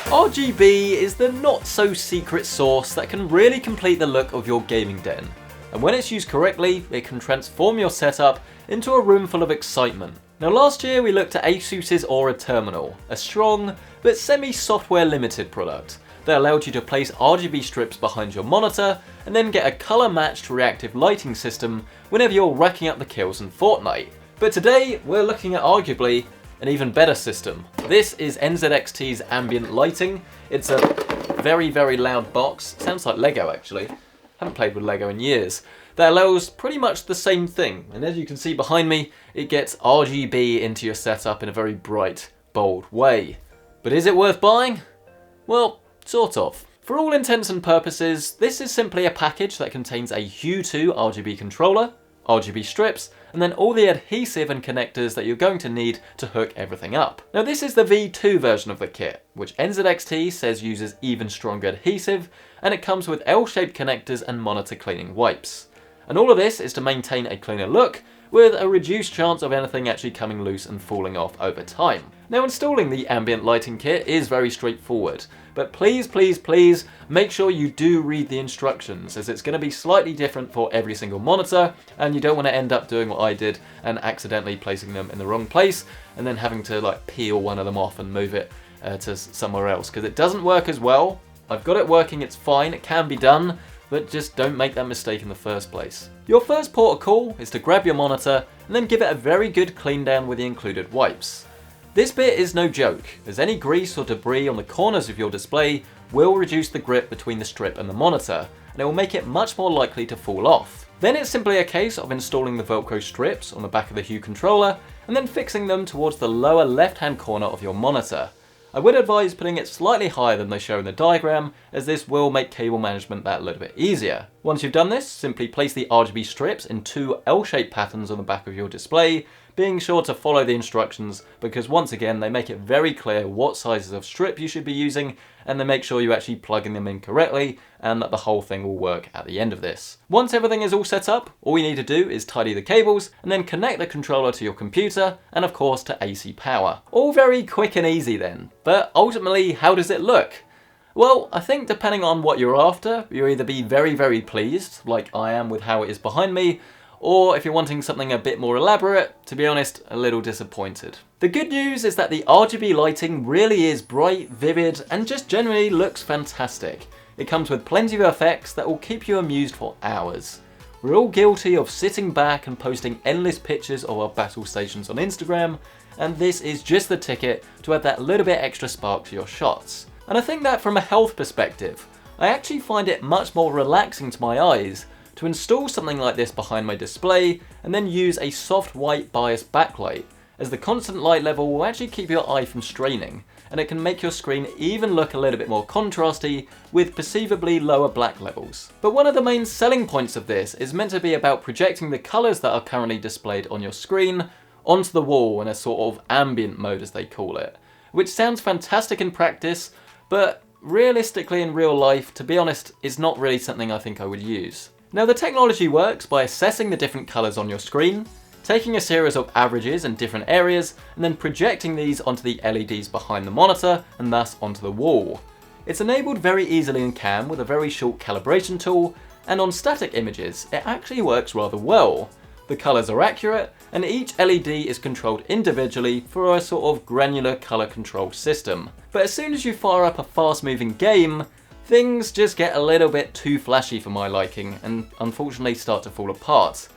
RGB is the not-so-secret sauce that can really complete the look of your gaming den. And when it's used correctly, it can transform your setup into a room full of excitement. Now last year we looked at ASUS's Aura Terminal, a strong but semi-software limited product that allowed you to place RGB strips behind your monitor and then get a colour-matched reactive lighting system whenever you're racking up the kills in Fortnite. But today we're looking at arguably an even better system. This is NZXT's ambient lighting. It's a very, very loud box. Sounds like Lego actually. Haven't played with Lego in years. That allows pretty much the same thing. And as you can see behind me, it gets RGB into your setup in a very bright, bold way. But is it worth buying? Well, sort of. For all intents and purposes, this is simply a package that contains a Hue 2 RGB controller, RGB strips, and then all the adhesive and connectors that you're going to need to hook everything up. Now this is the V2 version of the kit, which NZXT says uses even stronger adhesive, and it comes with L-shaped connectors and monitor cleaning wipes. And all of this is to maintain a cleaner look, with a reduced chance of anything actually coming loose and falling off over time. Now installing the ambient lighting kit is very straightforward, but please, please, please make sure you do read the instructions, as it's going to be slightly different for every single monitor, and you don't want to end up doing what I did and accidentally placing them in the wrong place and then having to like peel one of them off and move it to somewhere else, because it doesn't work as well. I've got it working, it's fine, it can be done, but just don't make that mistake in the first place. Your first port of call is to grab your monitor and then give it a very good clean down with the included wipes. This bit is no joke, as any grease or debris on the corners of your display will reduce the grip between the strip and the monitor, and it will make it much more likely to fall off. Then it's simply a case of installing the Velcro strips on the back of the Hue controller and then fixing them towards the lower left hand corner of your monitor. I would advise putting it slightly higher than they show in the diagram, as this will make cable management that little bit easier. Once you've done this, simply place the RGB strips in two L-shaped patterns on the back of your display, being sure to follow the instructions, because once again they make it very clear what sizes of strip you should be using, and they make sure you're actually plugging them in correctly and that the whole thing will work at the end of this. Once everything is all set up, all you need to do is tidy the cables and then connect the controller to your computer and of course to AC power. All very quick and easy then, but ultimately how does it look? Well, I think depending on what you're after, you'll either be very, very pleased, like I am with how it is behind me, or if you're wanting something a bit more elaborate, to be honest, a little disappointed. The good news is that the RGB lighting really is bright, vivid, and just generally looks fantastic. It comes with plenty of effects that will keep you amused for hours. We're all guilty of sitting back and posting endless pictures of our battle stations on Instagram, and this is just the ticket to add that little bit extra spark to your shots. And I think that from a health perspective, I actually find it much more relaxing to my eyes to install something like this behind my display and then use a soft white bias backlight, as the constant light level will actually keep your eye from straining, and it can make your screen even look a little bit more contrasty with perceivably lower black levels. But one of the main selling points of this is meant to be about projecting the colours that are currently displayed on your screen onto the wall in a sort of ambient mode, as they call it, which sounds fantastic in practice, but realistically in real life, to be honest, is not really something I think I would use. Now the technology works by assessing the different colours on your screen, taking a series of averages in different areas, and then projecting these onto the LEDs behind the monitor and thus onto the wall. It's enabled very easily in CAM with a very short calibration tool, and on static images it actually works rather well. The colours are accurate, and each LED is controlled individually for a sort of granular colour control system. But as soon as you fire up a fast moving game, things just get a little bit too flashy for my liking and unfortunately start to fall apart.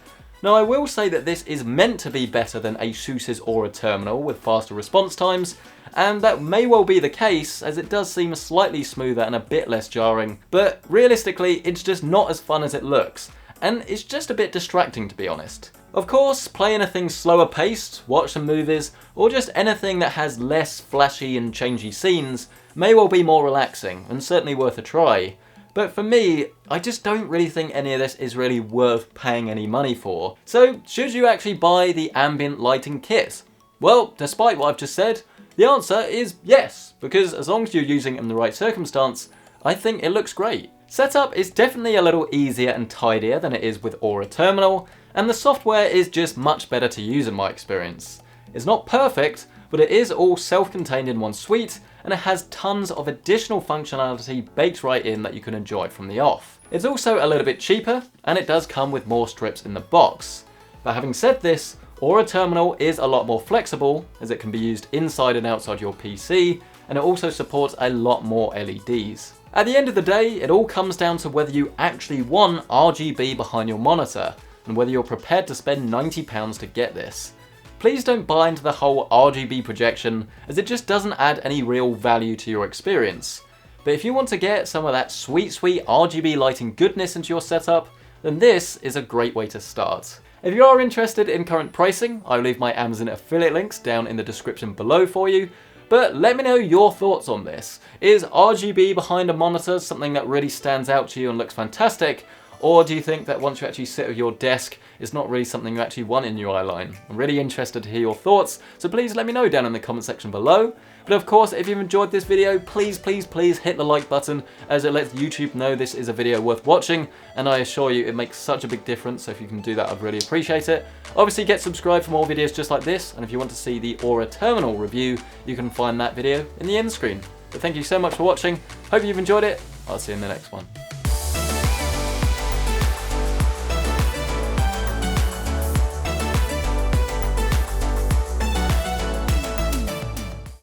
Now I will say that this is meant to be better than ASUS's Aura Terminal with faster response times, and that may well be the case, as it does seem slightly smoother and a bit less jarring, but realistically it's just not as fun as it looks, and it's just a bit distracting to be honest. Of course, play anything slower paced, watch some movies, or just anything that has less flashy and changey scenes may well be more relaxing and certainly worth a try. But for me, I just don't really think any of this is really worth paying any money for. So should you actually buy the ambient lighting kit? Well, despite what I've just said, the answer is yes, because as long as you're using it in the right circumstance, I think it looks great. Setup is definitely a little easier and tidier than it is with Aura Terminal, and the software is just much better to use in my experience. It's not perfect, but it is all self-contained in one suite, and it has tons of additional functionality baked right in that you can enjoy from the off. It's also a little bit cheaper, and it does come with more strips in the box. But having said this, Aura Terminal is a lot more flexible, as it can be used inside and outside your PC, and it also supports a lot more LEDs. At the end of the day, it all comes down to whether you actually want RGB behind your monitor, and whether you're prepared to spend £90 to get this. Please don't buy into the whole RGB projection, as it just doesn't add any real value to your experience. But if you want to get some of that sweet RGB lighting goodness into your setup, then this is a great way to start. If you are interested in current pricing, I'll leave my Amazon affiliate links down in the description below for you. But let me know your thoughts on this. Is RGB behind a monitor something that really stands out to you and looks fantastic? Or do you think that once you actually sit at your desk, it's not really something you actually want in your eye line? I'm really interested to hear your thoughts, so please let me know down in the comment section below. But of course, if you've enjoyed this video, please hit the like button, as it lets YouTube know this is a video worth watching, and I assure you it makes such a big difference, so if you can do that, I'd really appreciate it. Obviously, get subscribed for more videos just like this, and if you want to see the Aura Terminal review, you can find that video in the end screen. But thank you so much for watching, hope you've enjoyed it, I'll see you in the next one.